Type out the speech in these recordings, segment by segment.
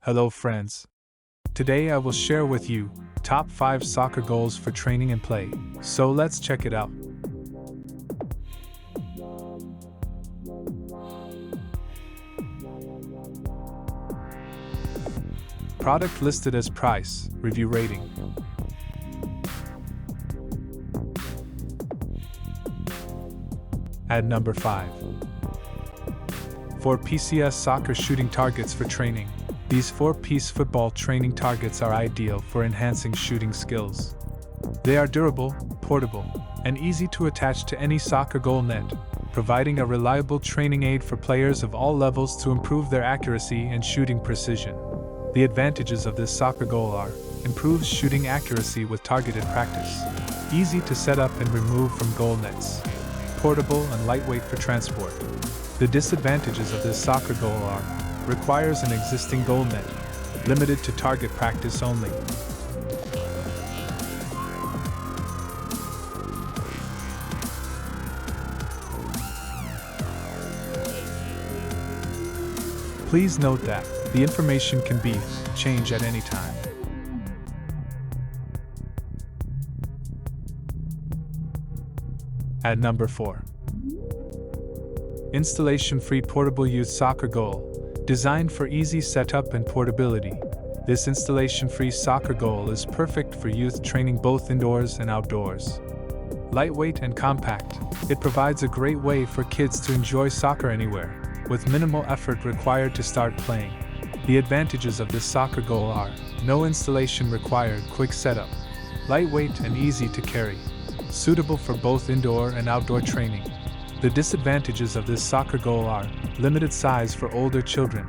Hello friends. Today I will share with you top 5 soccer goals for training and play. So let's check it out. Product listed as price, review rating. At number 5. 4 PCS soccer shooting targets for training. These 4-piece football training targets are ideal for enhancing shooting skills. They are durable, portable, and easy to attach to any soccer goal net, providing a reliable training aid for players of all levels to improve their accuracy and shooting precision. The advantages of this soccer goal are: improves shooting accuracy with targeted practice, easy to set up and remove from goal nets, portable and lightweight for transport. The disadvantages of this soccer goal are: requires an existing goal net, limited to target practice only. Please note that the information can be changed at any time. At number 4. Installation-free portable youth soccer goal. Designed for easy setup and portability, this installation-free soccer goal is perfect for youth training both indoors and outdoors. Lightweight and compact, it provides a great way for kids to enjoy soccer anywhere, with minimal effort required to start playing. The advantages of this soccer goal are: no installation required, quick setup, lightweight and easy to carry, suitable for both indoor and outdoor training. The disadvantages of this soccer goal are: limited size for older children,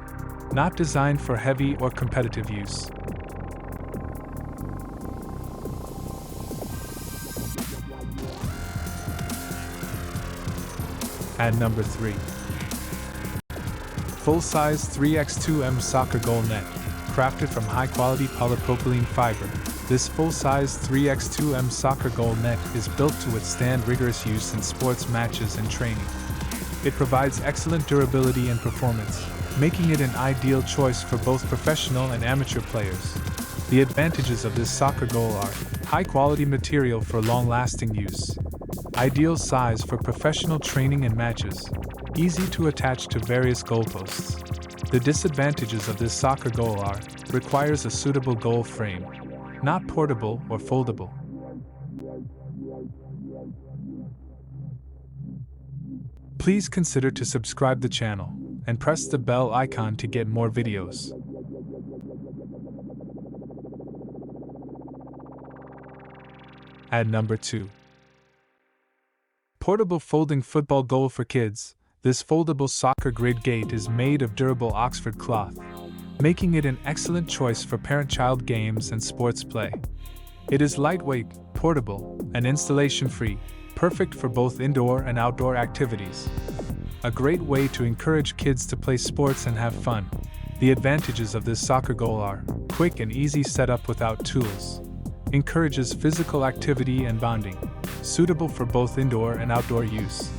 not designed for heavy or competitive use. At number 3. Full-size 3x2M soccer goal net, crafted from high-quality polypropylene fiber. This full-size 3x2M soccer goal net is built to withstand rigorous use in sports matches and training. It provides excellent durability and performance, making it an ideal choice for both professional and amateur players. The advantages of this soccer goal are: high-quality material for long-lasting use, ideal size for professional training and matches, easy to attach to various goalposts. The disadvantages of this soccer goal are: requires a suitable goal frame, not portable or foldable. Please consider to subscribe the channel and press the bell icon to get more videos. At number 2. Portable folding football goal for kids. This foldable soccer grid gate is made of durable Oxford cloth, making it an excellent choice for parent-child games and sports play. It is lightweight, portable, and installation-free, perfect for both indoor and outdoor activities. A great way to encourage kids to play sports and have fun. The advantages of this soccer goal are: quick and easy setup without tools, encourages physical activity and bonding, suitable for both indoor and outdoor use.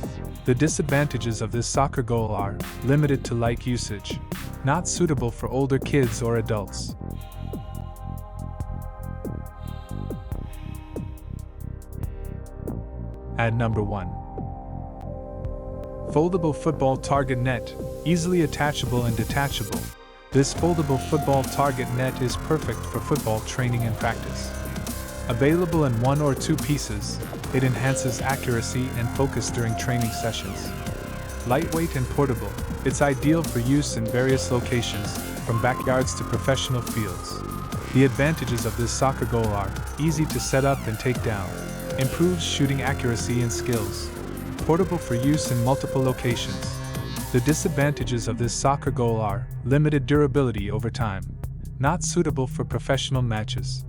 The disadvantages of this soccer goal are: limited to light usage, not suitable for older kids or adults. At number 1. Foldable football target net, easily attachable and detachable. This foldable football target net is perfect for football training and practice. Available in 1 or 2 pieces, it enhances accuracy and focus during training sessions. Lightweight and portable, it's ideal for use in various locations, from backyards to professional fields. The advantages of this soccer goal are: easy to set up and take down, improves shooting accuracy and skills, portable for use in multiple locations. The disadvantages of this soccer goal are: limited durability over time, not suitable for professional matches.